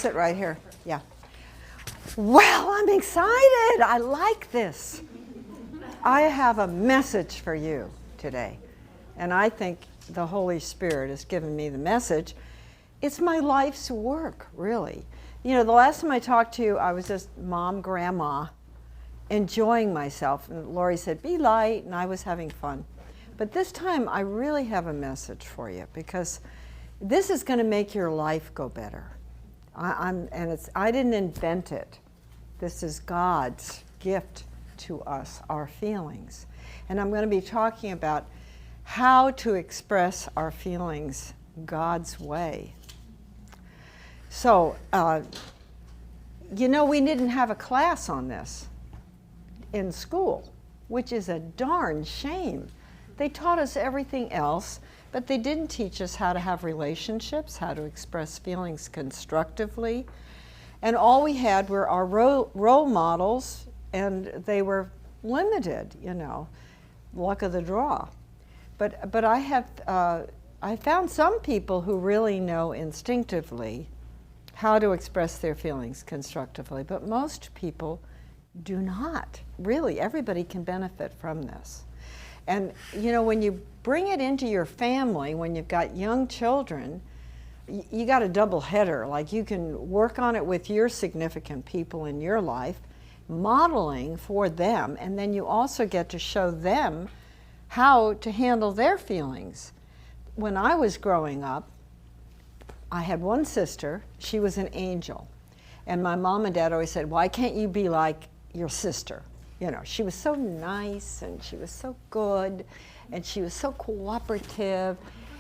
sit right here. Yeah. Well, I'm excited. I like this. I have a message for you today. And I think the Holy Spirit has given me the message. It's my life's work, really. You know, the last time I talked to you, I was just mom, grandma, enjoying myself. And Lori said, be light, and I was having fun. But this time, I really have a message for you, because this is going to make your life go better. I didn't invent it. This is God's gift to us, our feelings. And I'm going to be talking about how to express our feelings God's way. So, you know, we didn't have a class on this in school, which is a darn shame. They taught us everything else, but they didn't teach us how to have relationships, how to express feelings constructively. And all we had were our role models, and they were limited, you know, luck of the draw. But I found some people who really know instinctively how to express their feelings constructively, but most people do not. Really, everybody can benefit from this. And you know, when you bring it into your family, when you've got young children, you got a double header. Like, you can work on it with your significant people in your life, modeling for them, and then you also get to show them how to handle their feelings. When I was growing up, I had one sister. She was an angel. And my mom and dad always said, why can't you be like your sister? You know, she was so nice, and she was so good, and she was so cooperative.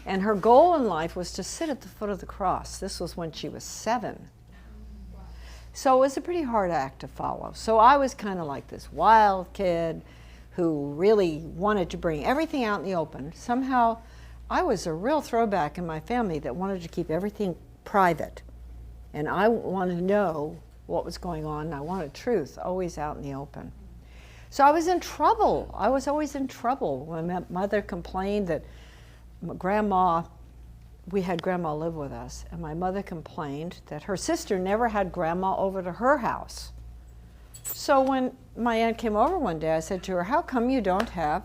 And her goal in life was to sit at the foot of the cross. This was when she was 7. So it was a pretty hard act to follow. So I was kind of like this wild kid who really wanted to bring everything out in the open. Somehow I was a real throwback in my family that wanted to keep everything private. And I wanted to know what was going on, and I wanted truth always out in the open. So I was in trouble. I was always in trouble when my mother complained that we had grandma live with us, and my mother complained that her sister never had grandma over to her house. So when my aunt came over one day, I said to her, how come you don't have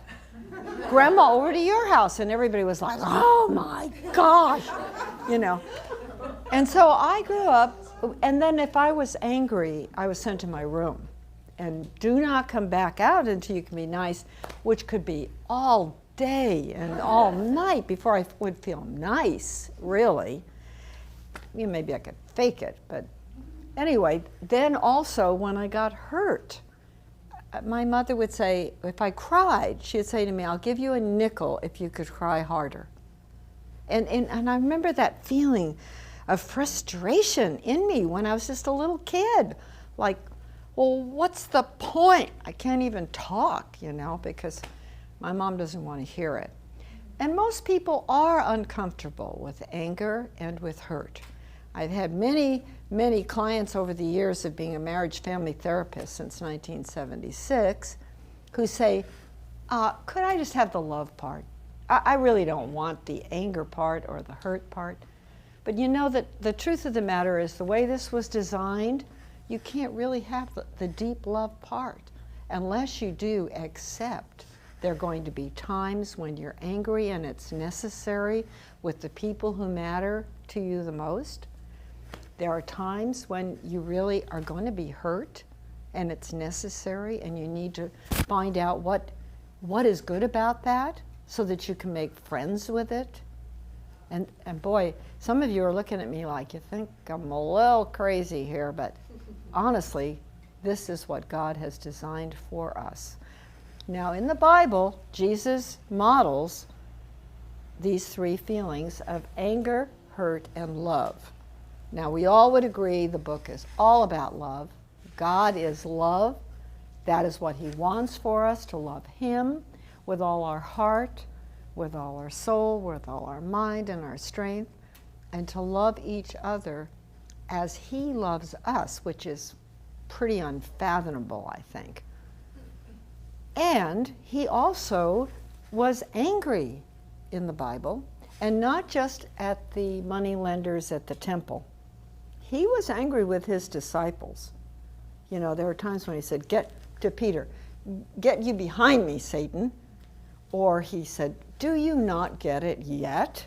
grandma over to your house? And everybody was like, oh my gosh, you know. And so I grew up, and then if I was angry, I was sent to my room. And do not come back out until you can be nice, which could be all day and all night before I would feel nice, really. You know, maybe I could fake it, but anyway, then also when I got hurt, my mother would say, if I cried, she would say to me, I'll give you a nickel if you could cry harder. And I remember that feeling of frustration in me when I was just a little kid. Like, well, what's the point? I can't even talk, you know, because my mom doesn't want to hear it. And most people are uncomfortable with anger and with hurt. I've had many, many clients over the years of being a marriage family therapist since 1976 who say, could I just have the love part? I really don't want the anger part or the hurt part. But you know that the truth of the matter is the way this was designed, you can't really have the deep love part unless you do accept there are going to be times when you're angry and it's necessary with the people who matter to you the most. There are times when you really are going to be hurt and it's necessary, and you need to find out what is good about that so that you can make friends with it. And boy, some of you are looking at me like you think I'm a little crazy here, but honestly, this is what God has designed for us. Now, in the Bible, Jesus models these 3 feelings of anger, hurt, and love. Now, we all would agree the book is all about love. God is love. That is what He wants for us, to love Him with all our heart, with all our soul, with all our mind and our strength, and to love each other as He loves us, which is pretty unfathomable, I think. And He also was angry in the Bible, and not just at the money lenders at the temple. he was angry with his disciples. You know, there were times when he said, "Get to Peter, get you behind me, Satan." Or he said, "Do you not get it yet?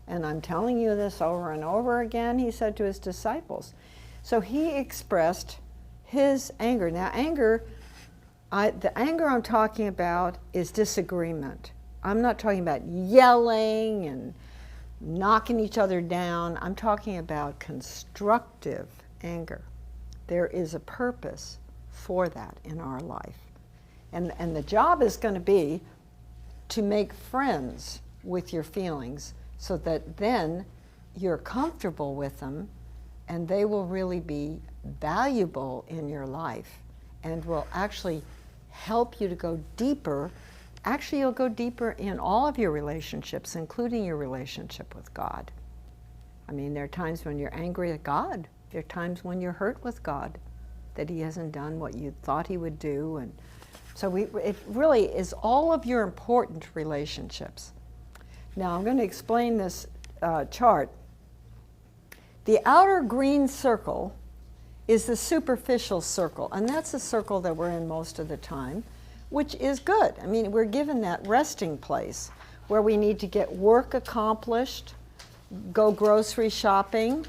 And I'm telling you this over and over again," he said to his disciples. So he expressed his anger. Now, the anger I'm talking about is disagreement. I'm not talking about yelling and knocking each other down. I'm talking about constructive anger. There is a purpose for that in our life. And the job is going to be to make friends with your feelings so that then you're comfortable with them and they will really be valuable in your life and will actually help you to go deeper. Actually, you'll go deeper in all of your relationships, including your relationship with God. I mean, there are times when you're angry at God. There are times when you're hurt with God, that he hasn't done what you thought he would do. And so it really is all of your important relationships. Now, I'm going to explain this chart. The outer green circle is the superficial circle, and that's the circle that we're in most of the time, which is good. I mean, we're given that resting place where we need to get work accomplished, go grocery shopping,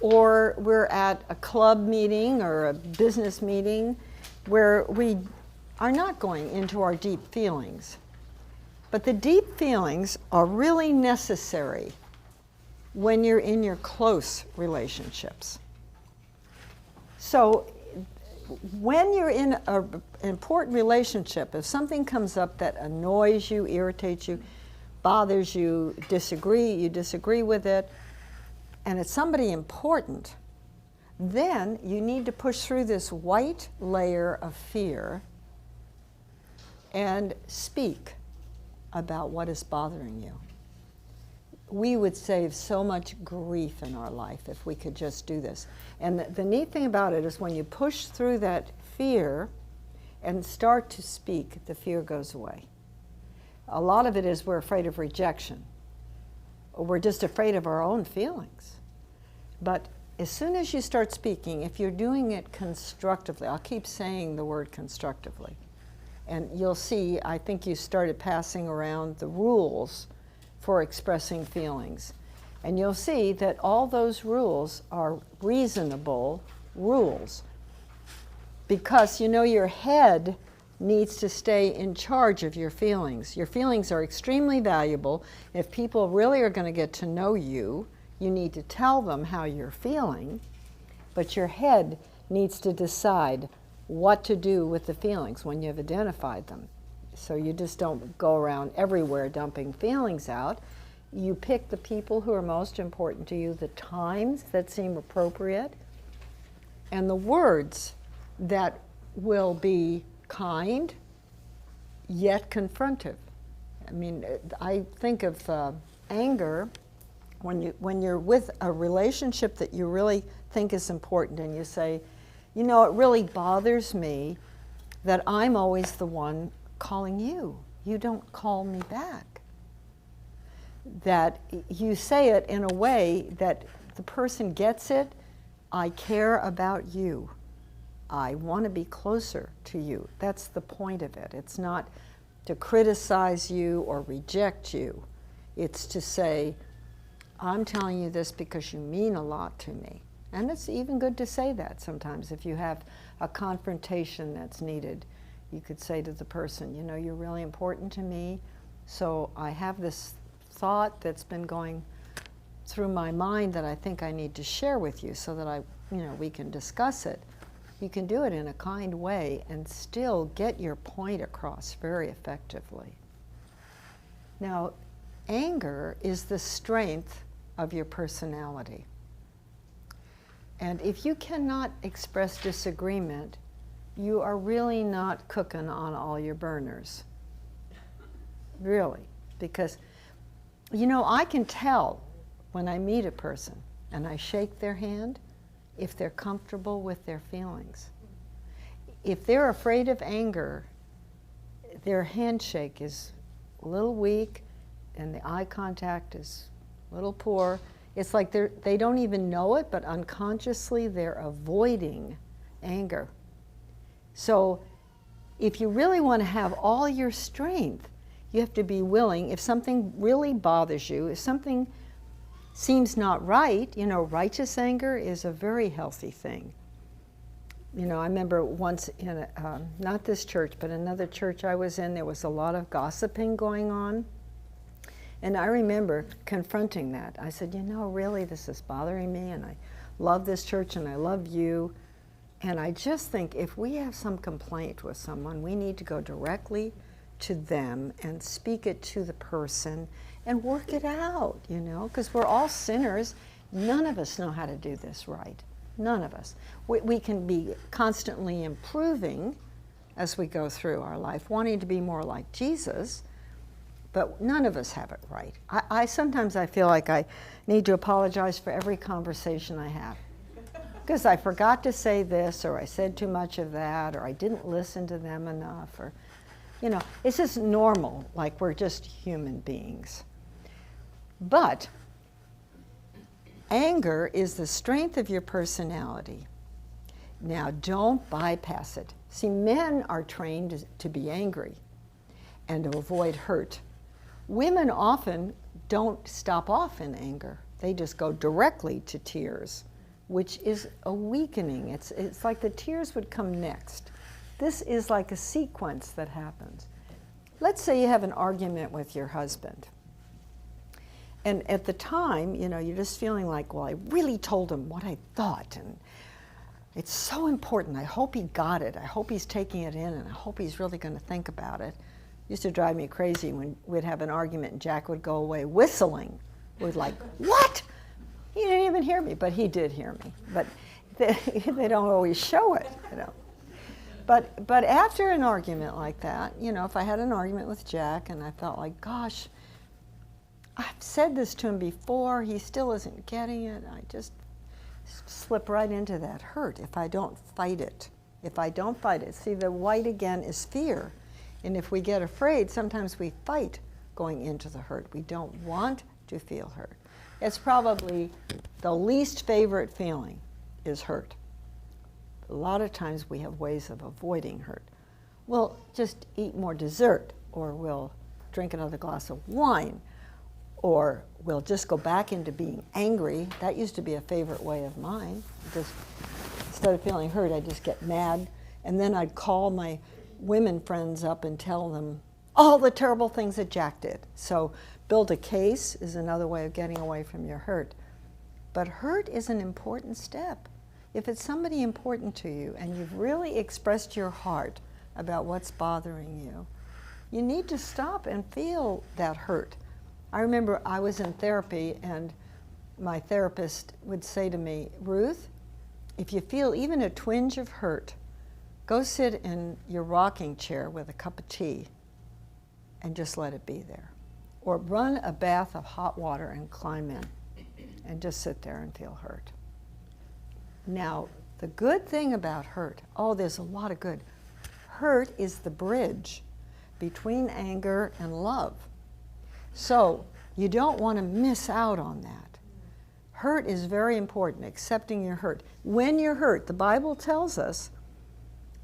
or we're at a club meeting or a business meeting where we are not going into our deep feelings. But the deep feelings are really necessary when you're in your close relationships. So when you're in an important relationship, if something comes up that annoys you, irritates you, bothers you, you disagree with it, and it's somebody important, then you need to push through this white layer of fear and speak about what is bothering you. We would save so much grief in our life if we could just do this. And the neat thing about it is when you push through that fear and start to speak, the fear goes away. A lot of it is we're afraid of rejection. Or we're just afraid of our own feelings. But as soon as you start speaking, if you're doing it constructively, I'll keep saying the word constructively, and you'll see, I think you started passing around the rules for expressing feelings. And you'll see that all those rules are reasonable rules. Because, you know, your head needs to stay in charge of your feelings. Your feelings are extremely valuable. If people really are going to get to know you, you need to tell them how you're feeling. But your head needs to decide what to do with the feelings when you've identified them. So you just don't go around everywhere dumping feelings out. You pick the people who are most important to you, the times that seem appropriate, and the words that will be kind yet confrontive. I mean, I think of anger when you're with a relationship that you really think is important and you say, you know, it really bothers me that I'm always the one calling you. You don't call me back. That you say it in a way that the person gets it. I care about you. I want to be closer to you. That's the point of it. It's not to criticize you or reject you. It's to say, I'm telling you this because you mean a lot to me. And it's even good to say that sometimes. If you have a confrontation that's needed, you could say to the person, you know, you're really important to me, so I have this thought that's been going through my mind that I think I need to share with you so that we can discuss it. You can do it in a kind way and still get your point across very effectively. Now, anger is the strength of your personality. And if you cannot express disagreement, you are really not cooking on all your burners. Really. Because, you know, I can tell when I meet a person and I shake their hand if they're comfortable with their feelings. If they're afraid of anger, their handshake is a little weak and the eye contact is a little poor. It's like they don't even know it, but unconsciously they're avoiding anger. So if you really want to have all your strength, you have to be willing, if something really bothers you, if something seems not right, righteous anger is a very healthy thing. I remember once in, not this church, but another church I was in, there was a lot of gossiping going on. And I remember confronting that. I said, really, this is bothering me, and I love this church, and I love you. And I just think if we have some complaint with someone, we need to go directly to them and speak it to the person and work it out, because we're all sinners. None of us know how to do this right. None of us. We can be constantly improving as we go through our life, wanting to be more like Jesus, but none of us have it right. Sometimes I feel like I need to apologize for every conversation I have, because I forgot to say this, or I said too much of that, or I didn't listen to them enough, or it's just normal, like we're just human beings. But anger is the strength of your personality. Now, don't bypass it. See, men are trained to be angry and to avoid hurt. Women often don't stop off in anger. They just go directly to tears, which is a weakening. It's like the tears would come next. This is like a sequence that happens. Let's say you have an argument with your husband. And at the time, you're just feeling like, well, I really told him what I thought, and it's so important. I hope he got it. I hope he's taking it in, and I hope he's really going to think about it. It used to drive me crazy when we'd have an argument and Jack would go away whistling. We'd like, what? He didn't even hear me, but he did hear me. But they don't always show it, But after an argument like that, if I had an argument with Jack and I felt like, gosh, I've said this to him before, he still isn't getting it, I just slip right into that hurt if I don't fight it. See, the white again is fear. And if we get afraid, sometimes we fight going into the hurt. We don't want to feel hurt. It's probably the least favorite feeling is hurt. A lot of times we have ways of avoiding hurt. We'll just eat more dessert, or we'll drink another glass of wine, or we'll just go back into being angry. That used to be a favorite way of mine. Just instead of feeling hurt, I'd just get mad, and then I'd call my women friends up and tell them all the terrible things that Jack did. So build a case is another way of getting away from your hurt. But hurt is an important step. If it's somebody important to you and you've really expressed your heart about what's bothering you, you need to stop and feel that hurt. I remember I was in therapy and my therapist would say to me, Ruth, if you feel even a twinge of hurt, go sit in your rocking chair with a cup of tea and just let it be there. Or run a bath of hot water and climb in and just sit there and feel hurt. Now, the good thing about hurt, there's a lot of good. Hurt is the bridge between anger and love. So you don't want to miss out on that. Hurt is very important, accepting your hurt. When you're hurt, the Bible tells us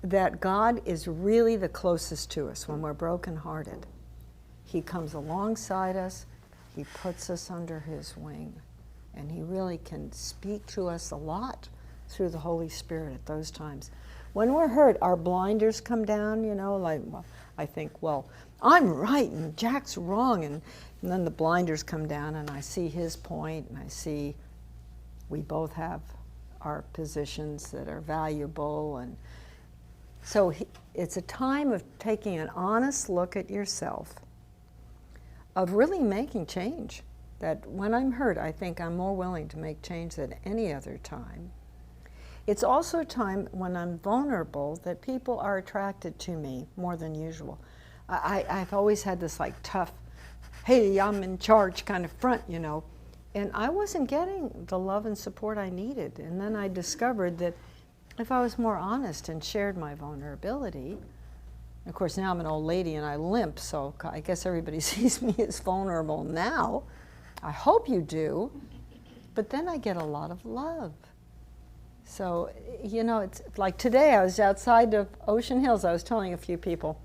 that God is really the closest to us when we're brokenhearted. He comes alongside us, he puts us under his wing, and he really can speak to us a lot through the Holy Spirit at those times. When we're hurt, our blinders come down, I think, I'm right and Jack's wrong, and then the blinders come down and I see his point, and I see we both have our positions that are valuable. And so it's a time of taking an honest look at yourself, of really making change. That when I'm hurt, I think I'm more willing to make change than any other time. It's also a time when I'm vulnerable that people are attracted to me more than usual. I've always had this tough, hey, I'm in charge kind of front, and I wasn't getting the love and support I needed. And then I discovered that if I was more honest and shared my vulnerability, of course now I'm an old lady and I limp, so I guess everybody sees me as vulnerable now. I hope you do. but then I get a lot of love. So, you know, it's like today I was outside of Ocean Hills. I was telling a few people.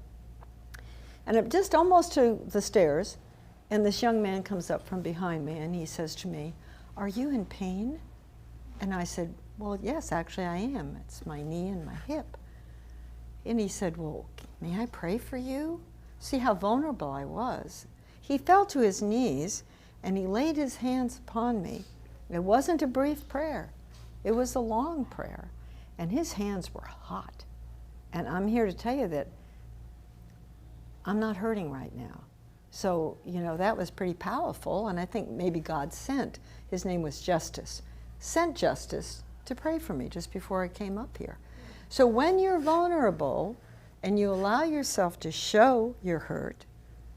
And I'm just almost to the stairs, and this young man comes up from behind me, and he says to me, "Are you in pain?" And I said, "Well, yes, actually I am. It's my knee and my hip." And he said, "Well, may I pray for you?" See how vulnerable I was. He fell to his knees, and he laid his hands upon me. It wasn't a brief prayer. It was a long prayer, and his hands were hot. And I'm here to tell you that I'm not hurting right now. So, you know, that was pretty powerful, and I think maybe God sent, his name was Justice, sent Justice to pray for me just before I came up here. So when you're vulnerable and you allow yourself to show your hurt,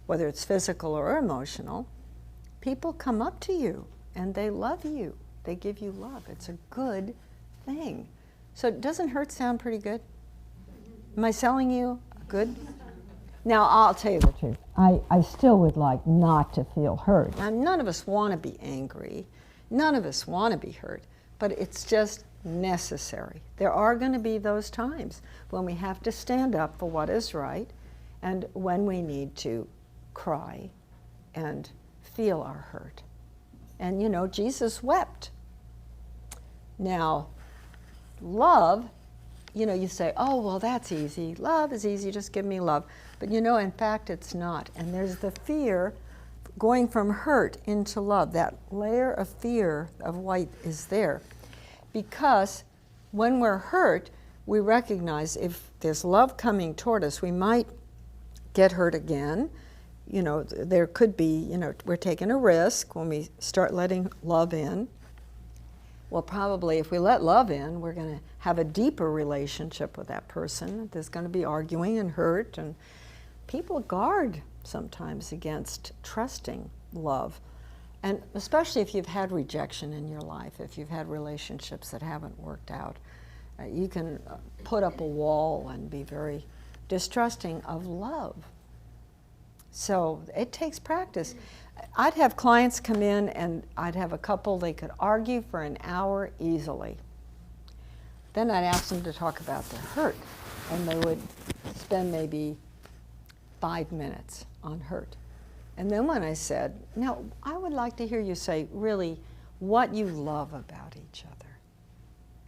whether it's physical or emotional, people come up to you and they love you. They give you love. It's a good thing. So doesn't hurt sound pretty good? Am I selling you good? Now, I'll tell you the truth. I still would like not to feel hurt. Now, none of us want to be angry. None of us want to be hurt. But it's just necessary. There are going to be those times when we have to stand up for what is right and when we need to cry and feel our hurt. And, you know, Jesus wept. Now, love, you know, you say, "Oh, well, that's easy. Love is easy. Just give me love." But, you know, in fact, it's not. And there's the fear going from hurt into love. That layer of fear of white is there. Because when we're hurt, we recognize if there's love coming toward us, we might get hurt again. You know, there could be, you know, we're taking a risk when we start letting love in. Well, probably if we let love in, we're going to have a deeper relationship with that person. There's going to be arguing and hurt, and people guard sometimes against trusting love. And especially if you've had rejection in your life, if you've had relationships that haven't worked out, you can put up a wall and be very distrusting of love. So it takes practice. I'd have clients come in and I'd have a couple, they could argue for an hour easily. Then I'd ask them to talk about their hurt, and they would spend maybe 5 minutes on hurt. And then when I said, "Now, I would like to hear you say really what you love about each other,"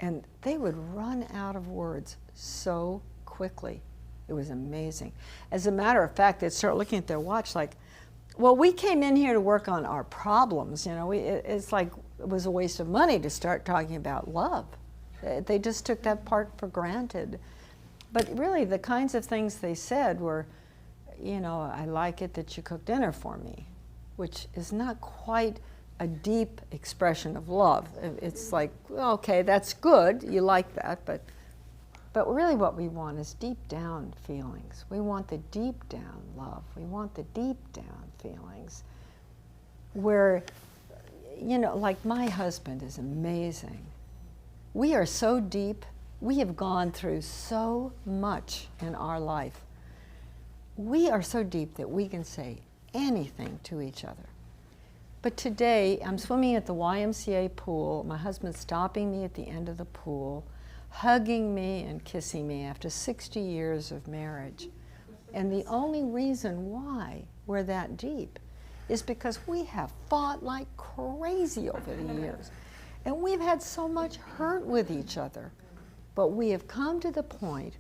and they would run out of words so quickly. It was amazing. As a matter of fact, they'd start looking at their watch like, "Well, we came in here to work on our problems. You know, it's like it was a waste of money to start talking about love." They just took that part for granted. But really, the kinds of things they said were, you know, "I like it that you cook dinner for me," which is not quite a deep expression of love. It's like, well, okay, that's good, you like that, but really what we want is deep down feelings. We want the deep down love. We want the deep down feelings where, you know, like my husband is amazing. We are so deep. We have gone through so much in our life. We are so deep that we can say anything to each other. But today, I'm swimming at the YMCA pool. My husband's stopping me at the end of the pool, hugging me and kissing me after 60 years of marriage. And the only reason why we're that deep is because we have fought like crazy over the years. And we've had so much hurt with each other. But we have come to the point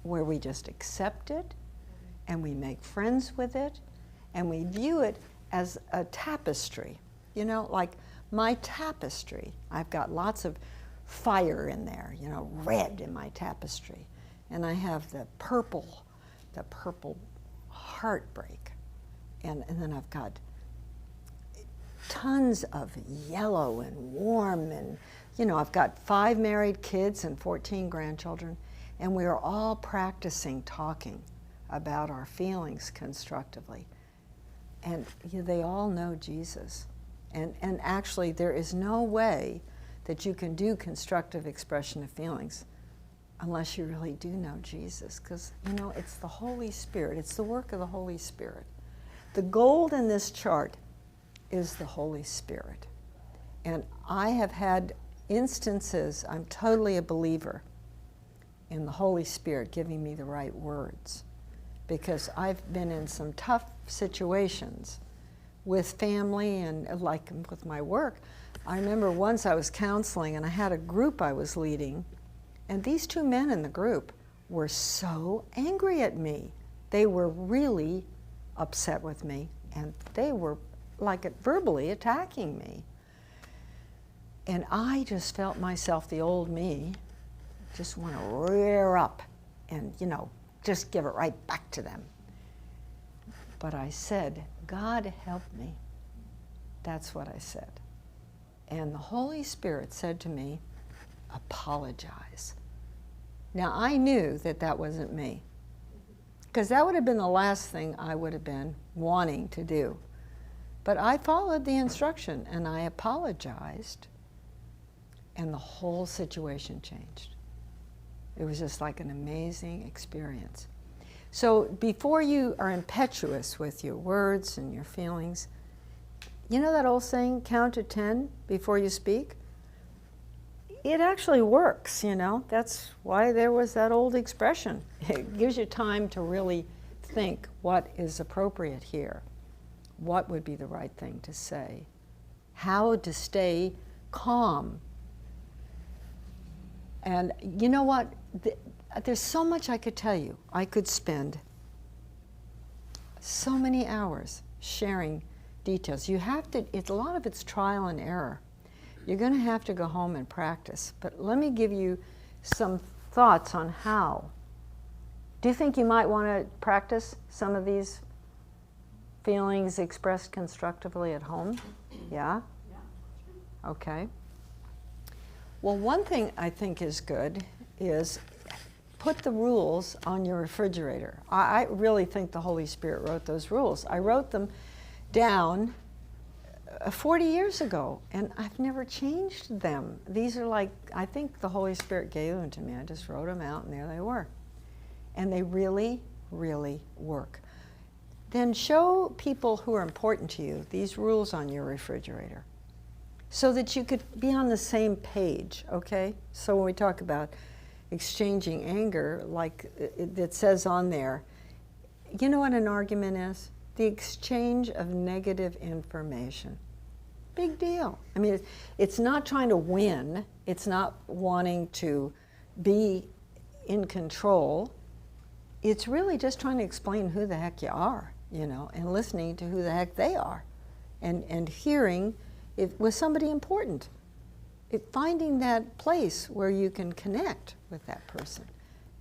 where we just accept it, and we make friends with it, and we view it as a tapestry. You know, like my tapestry, I've got lots of fire in there, you know, red in my tapestry. And I have the purple heartbreak. And then I've got tons of yellow and warm, and, you know, I've got 5 married kids and 14 grandchildren, and we are all practicing talking about our feelings constructively. And they all know Jesus. And actually, there is no way that you can do constructive expression of feelings unless you really do know Jesus. Because, you know, it's the Holy Spirit. It's the work of the Holy Spirit. The gold in this chart is the Holy Spirit. And I have had instances, I'm totally a believer in the Holy Spirit giving me the right words, because I've been in some tough situations with family and like with my work. I remember once I was counseling and I had a group I was leading, and these two men in the group were so angry at me. They were really upset with me, and they were like verbally attacking me. And I just felt myself, the old me, just want to rear up and, just give it right back to them. But I said, God help me. That's what I said. And the Holy Spirit said to me, apologize. Now I knew that that wasn't me, because that would have been the last thing I would have been wanting to do. But I followed the instruction and I apologized, and the whole situation changed. It was just like an amazing experience. So before you are impetuous with your words and your feelings, you know that old saying, count to 10 before you speak? It actually works, That's why there was that old expression. It gives you time to really think what is appropriate here. What would be the right thing to say? How to stay calm. And you know what? There's so much I could tell you. I could spend so many hours sharing details. You have to, a lot of it's trial and error. You're going to have to go home and practice. But let me give you some thoughts on how. Do you think you might want to practice some of these feelings expressed constructively at home? Yeah? Okay. Well, one thing I think is good is put the rules on your refrigerator. I really think the Holy Spirit wrote those rules. I wrote them down 40 years ago, and I've never changed them. These are like, I think the Holy Spirit gave them to me. I just wrote them out, and there they were. And they really, really work. Then show people who are important to you these rules on your refrigerator so that you could be on the same page, okay? So when we talk about exchanging anger, like it says on there, you know what an argument is? The exchange of negative information. Big deal. I mean, it's not trying to win. It's not wanting to be in control. It's really just trying to explain who the heck you are, and listening to who the heck they are, and hearing it with somebody important. Finding that place where you can connect with that person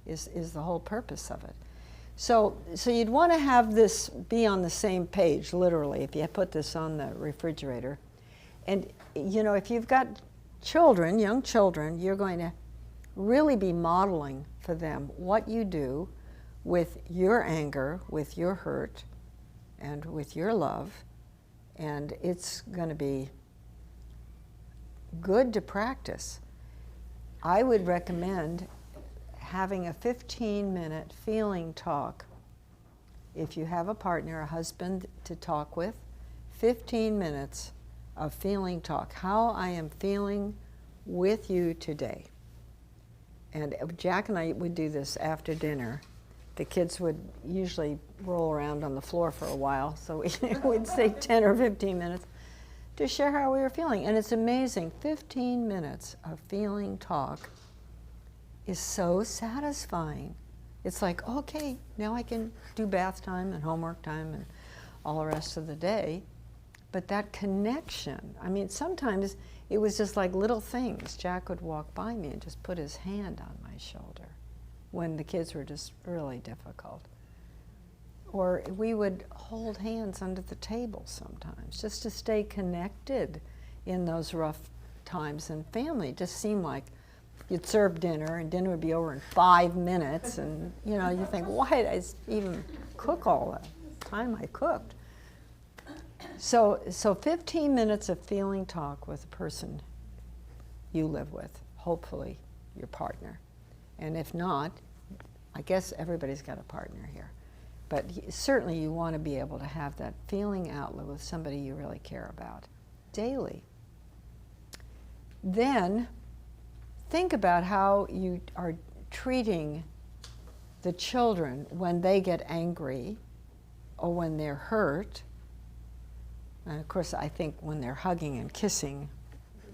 is the whole purpose of it. So you'd want to have this be on the same page, literally, if you put this on the refrigerator. And, if you've got children, young children, you're going to really be modeling for them what you do with your anger, with your hurt, and with your love. And it's going to be good to practice. I would recommend having a 15-minute feeling talk. If you have a partner, a husband to talk with, 15 minutes of feeling talk. How I am feeling with you today. And Jack and I would do this after dinner. The kids would usually roll around on the floor for a while, so we'd say 10 or 15 minutes to share how we were feeling. And it's amazing, 15 minutes of feeling talk is so satisfying. It's like, okay, now I can do bath time and homework time and all the rest of the day. But that connection, I mean, sometimes it was just like little things. Jack would walk by me and just put his hand on my shoulder when the kids were just really difficult. Or we would hold hands under the table sometimes, just to stay connected in those rough times. And family just seemed like you'd serve dinner, and dinner would be over in 5 minutes, and you think, why did I even cook all the time I cooked? So 15 minutes of feeling talk with a person you live with, hopefully your partner. And if not, I guess everybody's got a partner here. But certainly you want to be able to have that feeling outlet with somebody you really care about daily. Then think about how you are treating the children when they get angry or when they're hurt. And of course, I think when they're hugging and kissing,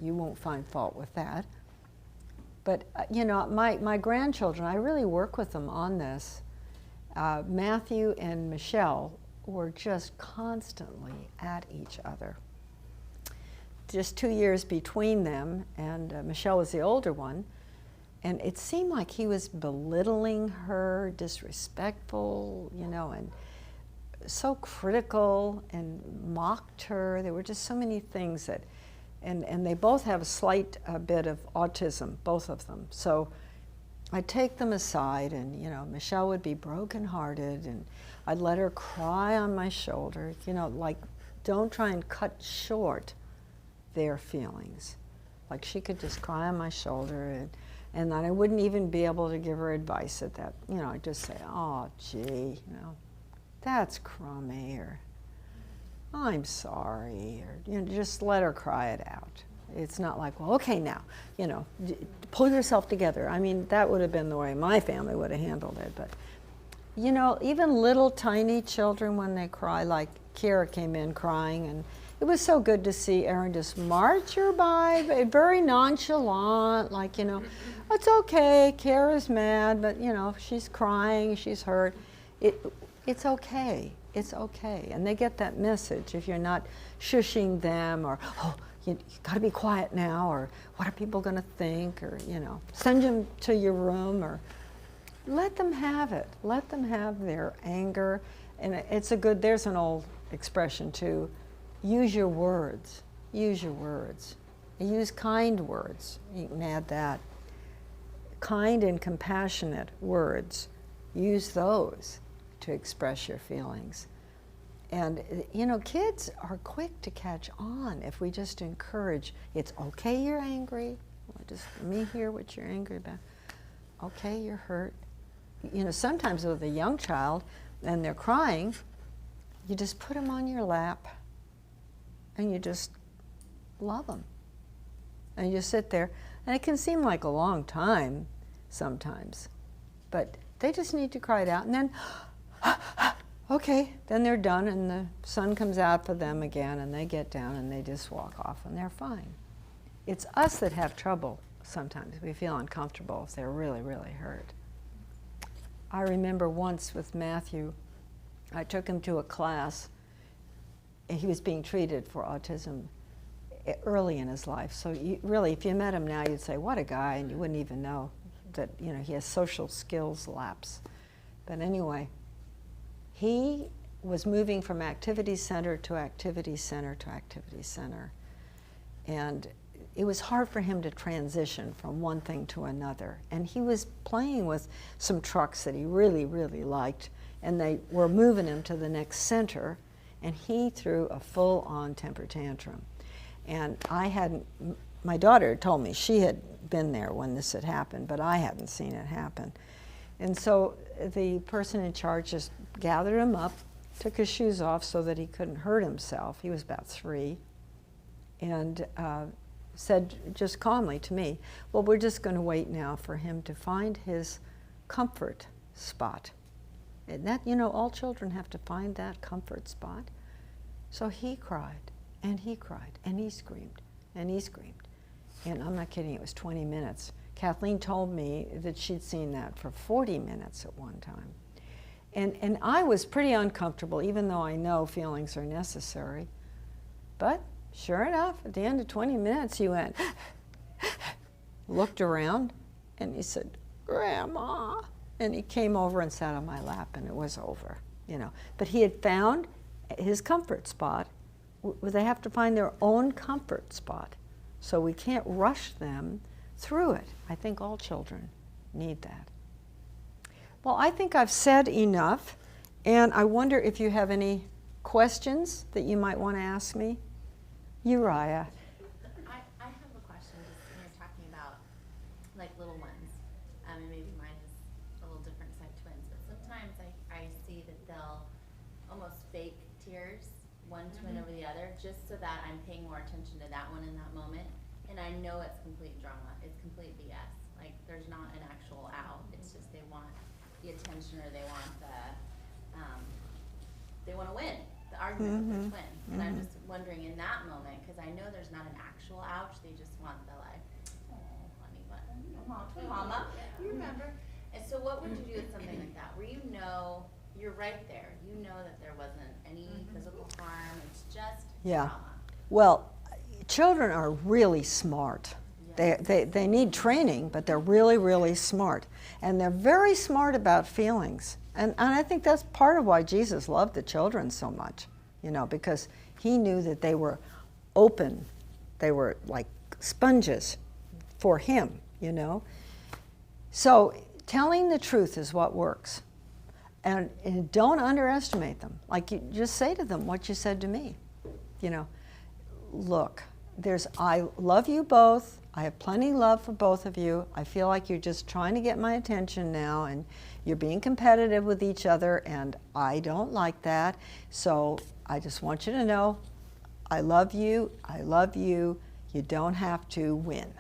you won't find fault with that. But you know, my grandchildren, I really work with them on this. Matthew and Michelle were just constantly at each other. Just 2 years between them, and Michelle was the older one, and it seemed like he was belittling her, disrespectful, you know, and so critical, and mocked her. There were just so many things that, and they both have a slight bit of autism, both of them. So I'd take them aside, and you know, Michelle would be brokenhearted, and I'd let her cry on my shoulder. You know, like, don't try and cut short their feelings. Like, she could just cry on my shoulder, and then I wouldn't even be able to give her advice at that. You know, I'd just say, oh, gee, you know, that's crummy, or I'm sorry, or you know, just let her cry it out. It's not like, well, okay, now, you know, pull yourself together. I mean, that would have been the way my family would have handled it. But, you know, even little tiny children, when they cry, like Kira came in crying, and it was so good to see Erin just march her by, very nonchalant, like, you know, it's okay, Kira's mad, but, you know, she's crying, she's hurt. It's okay. It's okay. And they get that message if you're not shushing them, or, oh, you got to be quiet now, or what are people going to think, or, you know, send them to your room, or let them have it. Let them have their anger. And it's a good, there's an old expression too, use your words. Use your words. Use kind words. You can add that. Kind and compassionate words. Use those to express your feelings. And, you know, kids are quick to catch on if we just encourage, it's okay you're angry. Just let me hear what you're angry about. Okay, you're hurt. You know, sometimes with a young child and they're crying, you just put them on your lap and you just love them. And you sit there, and it can seem like a long time sometimes, but they just need to cry it out, and then okay, then they're done, and the sun comes out for them again, and they get down and they just walk off, and they're fine. It's us that have trouble sometimes. We feel uncomfortable if they're really, really hurt. I remember once with Matthew, I took him to a class. He was being treated for autism early in his life. So you, really, if you met him now, you'd say, what a guy, and you wouldn't even know that, you know, he has social skills lapse. But anyway, he was moving from activity center to activity center to activity center. And it was hard for him to transition from one thing to another. And he was playing with some trucks that he really, really liked, and they were moving him to the next center, and he threw a full-on temper tantrum. And I hadn't, my daughter told me she had been there when this had happened, but I hadn't seen it happen. And so the person in charge just gathered him up, took his shoes off so that he couldn't hurt himself. He was about 3. And said just calmly to me, well, we're just going to wait now for him to find his comfort spot. And that, you know, all children have to find that comfort spot. So he cried, and he cried, and he screamed, and he screamed. And I'm not kidding, it was 20 minutes. Kathleen told me that she'd seen that for 40 minutes at one time. And I was pretty uncomfortable, even though I know feelings are necessary. But sure enough, at the end of 20 minutes, he went, looked around, and he said, Grandma. And he came over and sat on my lap, and it was over, you know. But he had found his comfort spot. They have to find their own comfort spot. So we can't rush them through it. I think all children need that. Well, I think I've said enough, and I wonder if you have any questions that you might want to ask me. Uriah. I have a question, just when you're talking about like little ones, and maybe mine is a little different side twins, but sometimes I see that they'll almost fake tears, one twin over the other, just so that I'm paying more attention to that one in that moment. and I know it's complete drama. It's complete BS. Like, there's not an actual out. It's just they want the attention, or they want they want to win the argument with their twin. And I'm just wondering in that moment, because I know there's not an actual ouch. They just want the like, oh, honey button, twin mama, you remember? And so, what would you do with something like that, where you know you're right there, you know that there wasn't any physical harm, it's just drama? Well, children are really smart. They need training, but they're really, really smart. And they're very smart about feelings. And I think that's part of why Jesus loved the children so much, you know, because he knew that they were open. They were like sponges for him, you know. So telling the truth is what works. And don't underestimate them. Like, you just say to them what you said to me. You know, look, I love you both. I have plenty of love for both of you. I feel like you're just trying to get my attention now, and you're being competitive with each other, and I don't like that. So I just want you to know, I love you. I love you. You don't have to win.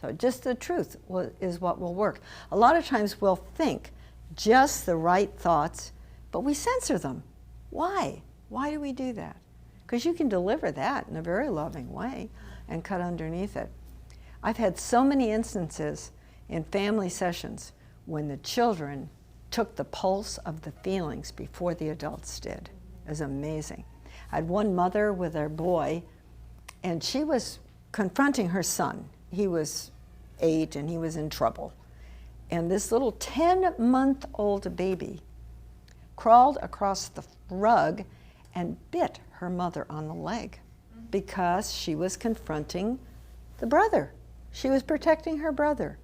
So just the truth is what will work. A lot of times we'll think just the right thoughts, but we censor them. Why? Why do we do that? Because you can deliver that in a very loving way and cut underneath it. I've had so many instances in family sessions when the children took the pulse of the feelings before the adults did. It was amazing. I had one mother with her boy, and she was confronting her son. He was 8 and he was in trouble. And this little 10-month-old baby crawled across the rug and bit her mother on the leg because she was confronting the brother. She was protecting her brother.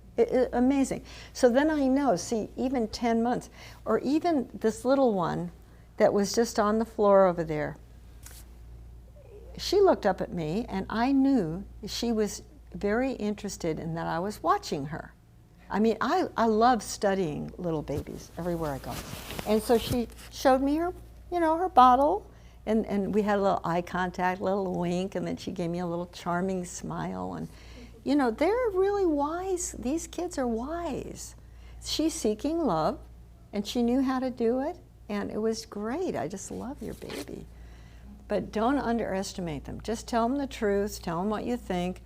Amazing. So then I know, see, even 10 months, or even this little one that was just on the floor over there, she looked up at me, and I knew she was very interested in that I was watching her. I mean, I love studying little babies everywhere I go. And so she showed me her, you know, her bottle, and we had a little eye contact, a little wink, and then she gave me a little charming smile. And, you know, they're really wise. These kids are wise. She's seeking love, and she knew how to do it, and it was great. I just love your baby. But don't underestimate them. Just tell them the truth. Tell them what you think.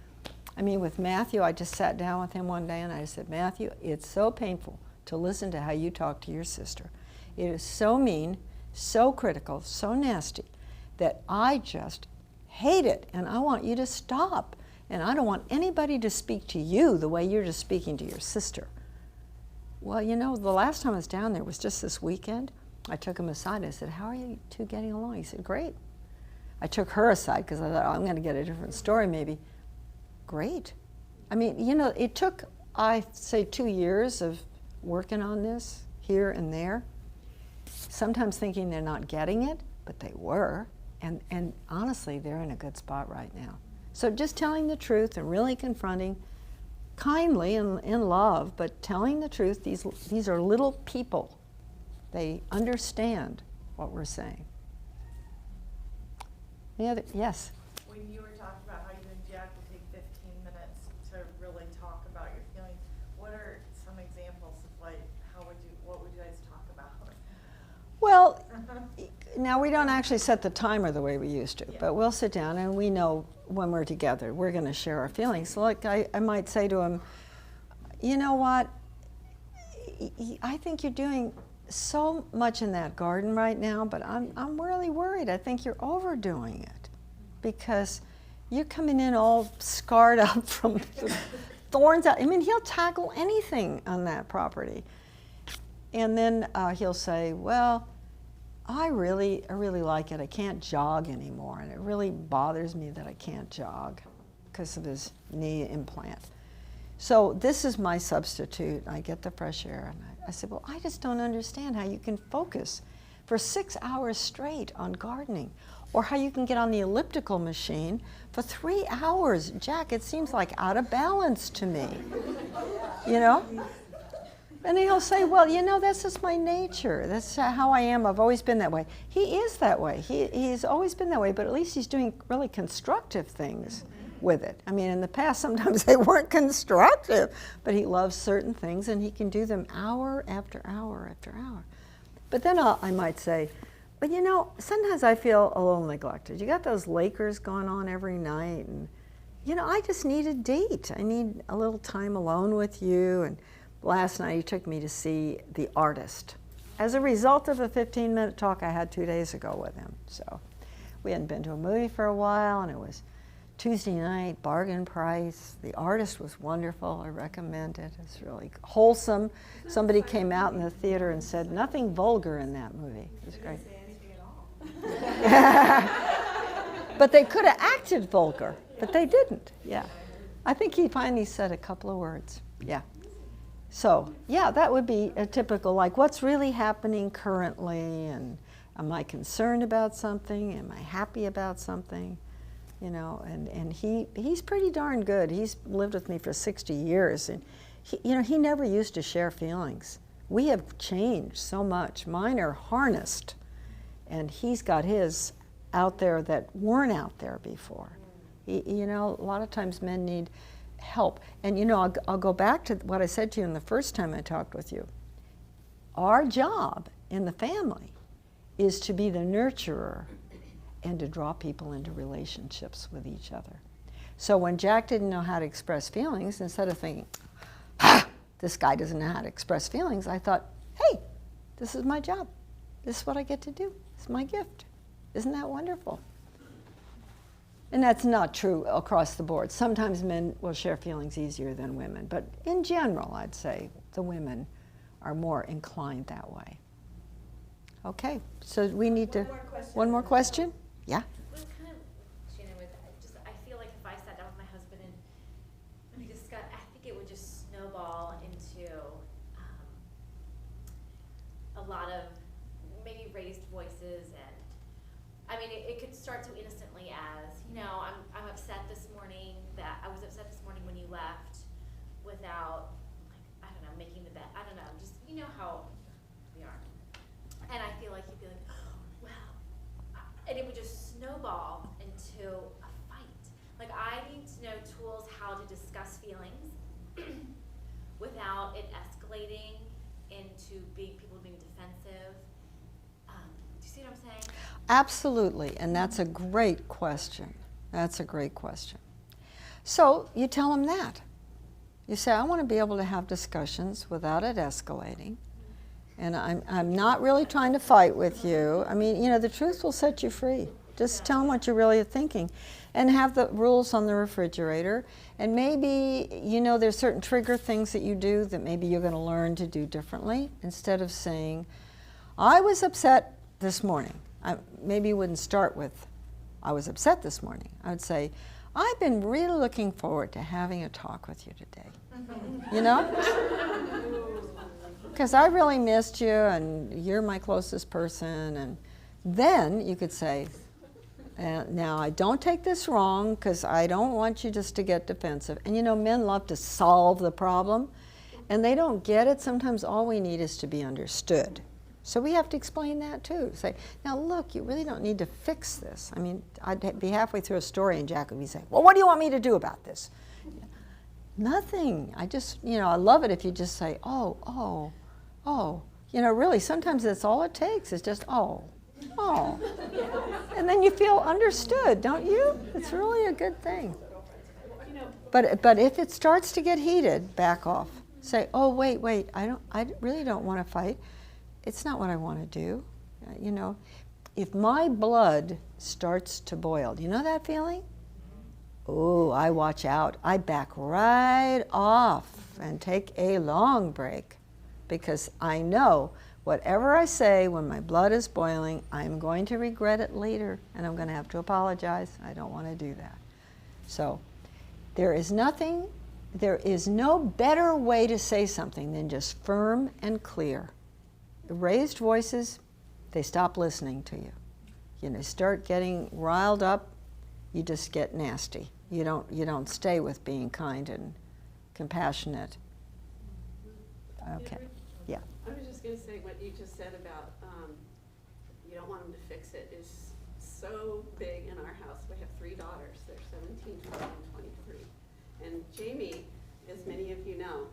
I mean, with Matthew, I just sat down with him one day and I said, Matthew, it's so painful to listen to how you talk to your sister. It is so mean, so critical, so nasty, that I just hate it, and I want you to stop. And I don't want anybody to speak to you the way you're just speaking to your sister. Well, you know, the last time I was down there was just this weekend. I took him aside. I said, how are you two getting along? He said, great. I took her aside because I thought, oh, I'm going to get a different story maybe. Great. I mean, you know, it took, I'd say, 2 years of working on this here and there, sometimes thinking they're not getting it, but they were. And honestly, they're in a good spot right now. So just telling the truth and really confronting kindly and in love, but telling the truth. These are little people. They understand what we're saying. Any other? Yes? When you were talking about how you and Jack would take 15 minutes to really talk about your feelings, what are some examples of like, what would you guys talk about? Well, now we don't actually set the timer the way we used to, but we'll sit down and we know when we're together, we're going to share our feelings. So like I might say to him, you know what, I think you're doing so much in that garden right now, but I'm really worried. I think you're overdoing it because you're coming in all scarred up from thorns out. I mean, he'll tackle anything on that property. And then he'll say, well, I really like it. I can't jog anymore, and it really bothers me that I can't jog because of his knee implant. So this is my substitute. I get the fresh air, and I said, well, I just don't understand how you can focus for 6 hours straight on gardening, or how you can get on the elliptical machine for 3 hours. Jack, it seems like out of balance to me, you know? And he'll say, well, you know, that's just my nature. That's how I am. I've always been that way. He is that way. He's always been that way, but at least he's doing really constructive things with it. I mean, in the past, sometimes they weren't constructive, but he loves certain things, and he can do them hour after hour after hour. But then I might say, but you know, sometimes I feel a little neglected. You got those Lakers going on every night, and you know, I just need a date. I need a little time alone with you. And last night, you took me to see The Artist as a result of a 15-minute talk I had 2 days ago with him. So we hadn't been to a movie for a while, and it was Tuesday night, bargain price. The Artist was wonderful. I recommend it. It's really wholesome. Somebody came out in the theater and said, nothing vulgar in that movie. It was great. But they could have acted vulgar, but they didn't. Yeah. I think he finally said a couple of words. Yeah. So, yeah, that would be a typical, like, what's really happening currently, and am I concerned about something? Am I happy about something? You know, and he's pretty darn good. He's lived with me for 60 years, and he never used to share feelings. We have changed so much. Mine are harnessed, and he's got his out there that weren't out there before. You know, a lot of times men need help. And you know, I'll go back to what I said to you in the first time I talked with you. Our job in the family is to be the nurturer and to draw people into relationships with each other. So when Jack didn't know how to express feelings, instead of thinking, this guy doesn't know how to express feelings, I thought, hey, this is my job. This is what I get to do. It's my gift. Isn't that wonderful? And that's not true across the board. Sometimes men will share feelings easier than women, but in general, I'd say the women are more inclined that way. Okay, so we need to. One more question? Yeah. What kind of, Shannon, I feel like if I sat down with my husband and we discussed, I think it would just snowball into a lot of maybe raised voices, and I mean, it could start so innocently as, you know, I'm upset this morning that I was upset this morning when you left without, like, I don't know, making the bed. I don't know, just, you know how we are. And I feel like he'd be like, oh, well, and it would just snowball into a fight. Like, I need to know tools how to discuss feelings without it escalating into people being defensive. Do you see what I'm saying? Absolutely, and that's a great question. That's a great question. So you tell them that. You say, I want to be able to have discussions without it escalating. And I'm not really trying to fight with you. I mean, you know, the truth will set you free. Just tell them what you really are thinking. And have the rules on the refrigerator. And maybe, you know, there's certain trigger things that you do that maybe you're going to learn to do differently. Instead of saying, I was upset this morning. Maybe you wouldn't start with, I was upset this morning. I would say, I've been really looking forward to having a talk with you today. You know? Because I really missed you, and you're my closest person. And then you could say, now I don't take this wrong, because I don't want you just to get defensive. And you know, men love to solve the problem, and they don't get it. Sometimes all we need is to be understood. So we have to explain that too. Say, now look, you really don't need to fix this. I mean, I'd be halfway through a story and Jack would be saying, well, what do you want me to do about this? Nothing. I just, you know, I love it if you just say, oh. You know, really, sometimes that's all it takes is just, oh. And then you feel understood, don't you? It's really a good thing. But if it starts to get heated, back off. Say, oh, wait, I really don't want to fight. It's not what I want to do. You know, if my blood starts to boil, do you know that feeling? Oh, I watch out. I back right off and take a long break, because I know whatever I say when my blood is boiling, I'm going to regret it later, and I'm going to have to apologize. I don't want to do that. So there is no better way to say something than just firm and clear. Raised voices, they stop listening to you. You know, start getting riled up, you just get nasty. You don't stay with being kind and compassionate. Okay, yeah. I was just going to say what you just said about you don't want them to fix it is so so big in our house. We have 3 daughters. They're 17, 12, and 23. And Jamie, as many of you know,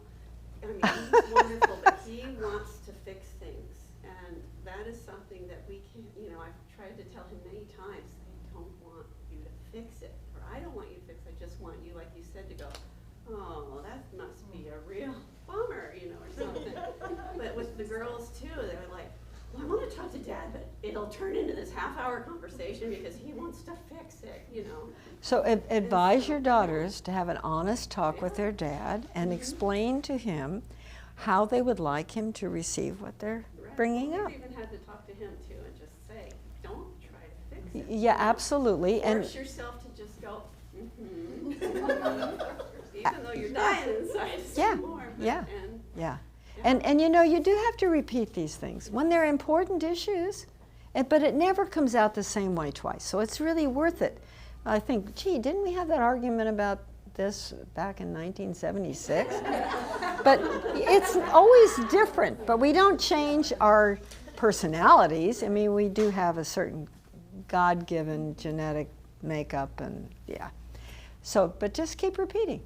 I mean, he's wonderful, but he wants to fix things. And that is something that we can't, you know, I've tried to tell him many times, I don't want you to fix it. Or I don't want you to fix it. I just want you, like you said, to go, oh, that must be a real bummer, you know, or something. But with the girls too, they were like, well, I want to talk to Dad, but it'll turn into this half-hour conversation because he wants to fix it, you know. So advise your daughters to have an honest talk with their dad and explain to him how they would like him to receive what they're bringing up. We've even had to talk to him too and just say, don't try to fix it. Yeah, absolutely. Force yourself to just go, even though you're dying inside, Yeah, more. But, yeah, and, yeah. And you know, you do have to repeat these things when they're important issues, but it never comes out the same way twice. So it's really worth it. I think, gee, didn't we have that argument about this back in 1976? But it's always different. But we don't change our personalities. I mean, we do have a certain God-given genetic makeup, and yeah. So, but just keep repeating.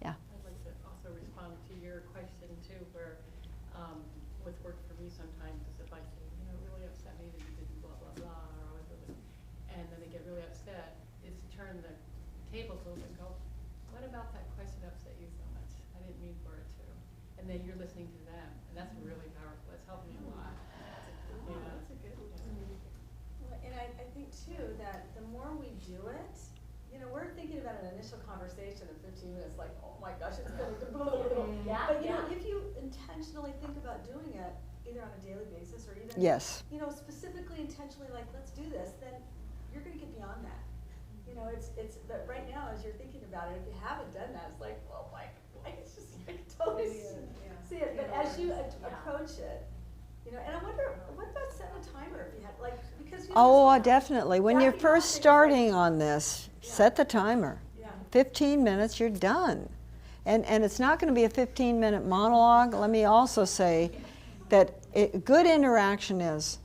Yeah. I'd like to also respond to your question too, where what's worked for me sometimes is if I say, you know, it really upset me that you didn't blah, blah, blah, or I was really, and then they get really upset, is to turn the tables over and go, what about that question upset you so much? I didn't mean for it to. And then you're listening to them, and that's really powerful. It's helped me a lot. oh, that's a good one. Well, and I think too that the more we do it, you know, we're thinking about an initial conversation in 15 minutes, like, oh my gosh, it's going to blah, blah, blah. Yeah, But you know, yeah. if you intentionally think about doing it, either on a daily basis or even, Yes. you know, specifically intentionally, like, let's do this, then you're going to get beyond that. You know, but right now, as you're thinking about it, if you haven't done that, it's like, well, like it's just, I can totally see it. But as you approach it, you know, and I wonder, what about setting a timer if you had, like, because you know, Oh, there's- definitely. When Yeah, you're you first have to- starting on this, Yeah. set the timer. Yeah. 15 minutes, you're done. And it's not going to be a 15-minute monologue. Let me also say that good interaction is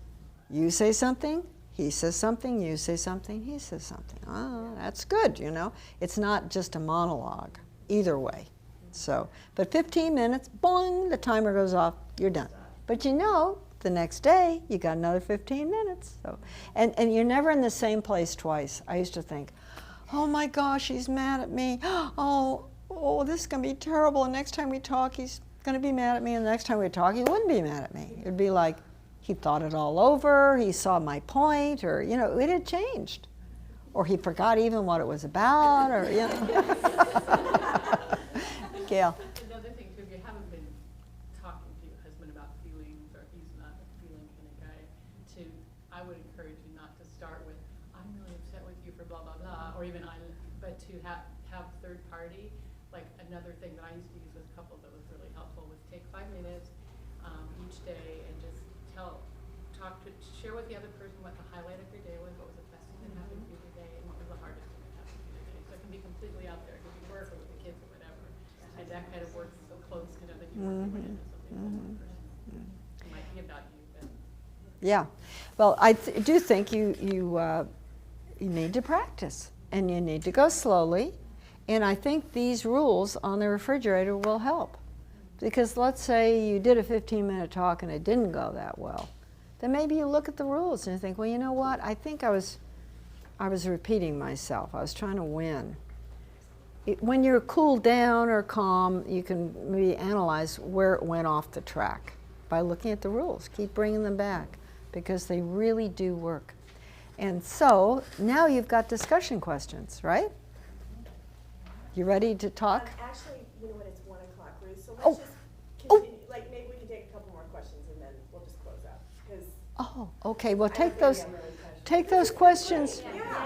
you say something, he says something, you say something, he says something. Oh, that's good, you know. It's not just a monologue, either way. So, but 15 minutes, boing, the timer goes off, you're done. But you know, the next day, you got another 15 minutes. So, and you're never in the same place twice. I used to think, oh my gosh, he's mad at me. Oh, this is going to be terrible. And next time we talk, he's going to be mad at me. And the next time we talk, he wouldn't be mad at me. It'd be like, he thought it all over, he saw my point, or, you know, it had changed. Or he forgot even what it was about, or, you know. Gail. Another thing too, if you haven't been talking to your husband about feelings, or he's not a feeling kind of guy, I would encourage you not to start with, I'm really upset with you for blah, blah, blah, or even but to have third party. Like another thing that I used to use with couples that was really helpful was take 5 minutes each day and just share with the other person what the highlight of your day was, what was the best thing that happened to you today, and what was the hardest thing that happened to you today. So it can be completely out there, it could be work or with the kids or whatever. And that kind of works so close, kind of, that you're working with something for one person. It might be about you, but. Yeah. Well, I do think you need to practice, and you need to go slowly. And I think these rules on the refrigerator will help. Because let's say you did a 15-minute talk and it didn't go that well. Then maybe you look at the rules and you think, well, you know what? I think I was repeating myself. I was trying to win. When you're cooled down or calm, you can maybe analyze where it went off the track by looking at the rules. Keep bringing them back because they really do work. And so now you've got discussion questions, right? You ready to talk? Actually, you know what, it's 1 o'clock, Ruth, so Oh. let's just Oh. continue, like, maybe we can take a couple more questions and then we'll just close out, because. Oh, okay. Well, take those questions.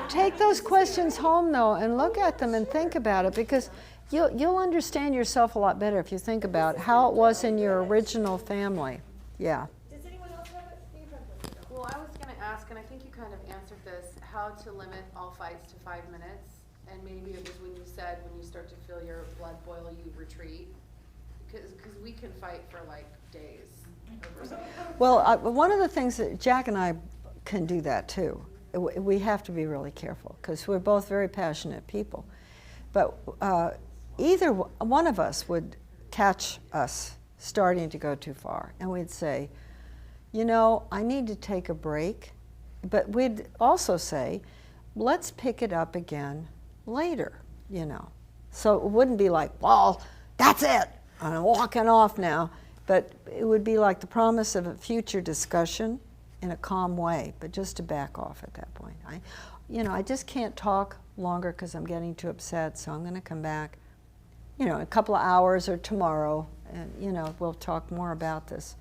Take those questions home though, and look at them and think about it, because you'll understand yourself a lot better if you think about how it was in your original family. Yeah. Does anyone else have it? Well, I was going to ask, and I think you kind of answered this, how to limit all fights to 5 minutes. And maybe it was when you said when you start to feel your blood boil, you retreat. Because we can fight for like days over something. Well, one of the things that Jack and I can do that too. we have to be really careful because we're both very passionate people. But either one of us would catch us starting to go too far, and we'd say, you know, I need to take a break. But we'd also say, let's pick it up again later, you know. So it wouldn't be like, well, that's it, I'm walking off now. But it would be like the promise of a future discussion in a calm way, but just to back off at that point. I just can't talk longer because I'm getting too upset, so I'm going to come back, you know, in a couple of hours or tomorrow, and, you know, we'll talk more about this.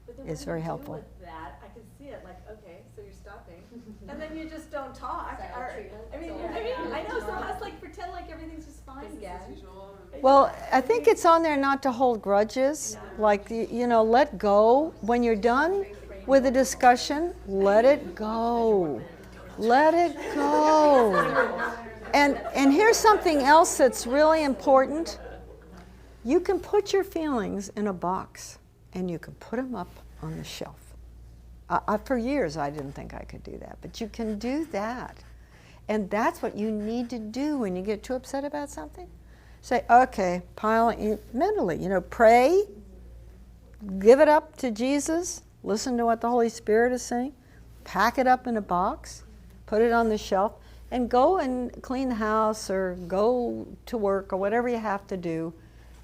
But then It's what very do you do helpful. with that? I can see it, like, okay, so you're stopping, and then you just don't talk. Silent Or, treatment. I know, so I was like, pretend like everything's just fine again. Business as usual. Well, I think it's on there not to hold grudges. Like, you know, let go. When you're done with a discussion, let it go. Let it go. And here's something else that's really important. You can put your feelings in a box, and you can put them up on the shelf. For years, I didn't think I could do that, but you can do that. And that's what you need to do when you get too upset about something. Say, okay, pile it mentally, you know, pray, give it up to Jesus, listen to what the Holy Spirit is saying, pack it up in a box, put it on the shelf, and go and clean the house or go to work or whatever you have to do.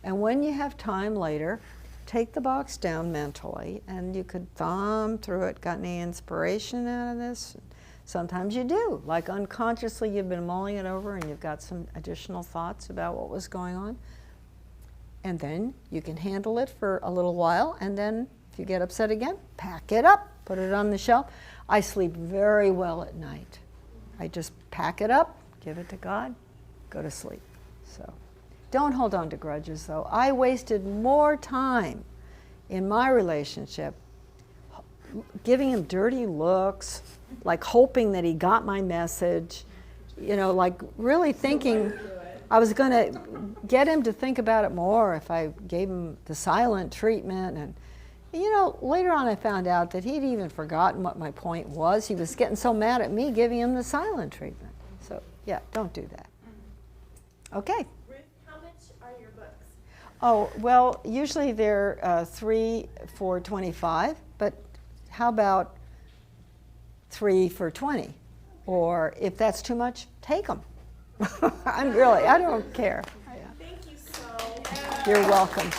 And when you have time later, take the box down mentally, and you could thumb through it. Got any inspiration out of this? Sometimes you do. Like unconsciously, you've been mulling it over and you've got some additional thoughts about what was going on. And then you can handle it for a little while, and then if you get upset again, pack it up, put it on the shelf. I sleep very well at night. I just pack it up, give it to God, go to sleep. So don't hold on to grudges, though. I wasted more time in my relationship giving him dirty looks, like hoping that he got my message, you know, like really thinking I was going to get him to think about it more if I gave him the silent treatment. And, you know, later on I found out that he'd even forgotten what my point was. He was getting so mad at me giving him the silent treatment. So, yeah, don't do that. Okay. Ruth, how much are your books? Oh, well, usually they're 3 for $25, but how about 3 for $20? Or if that's too much, take them. I don't care. Thank you so much. You're welcome.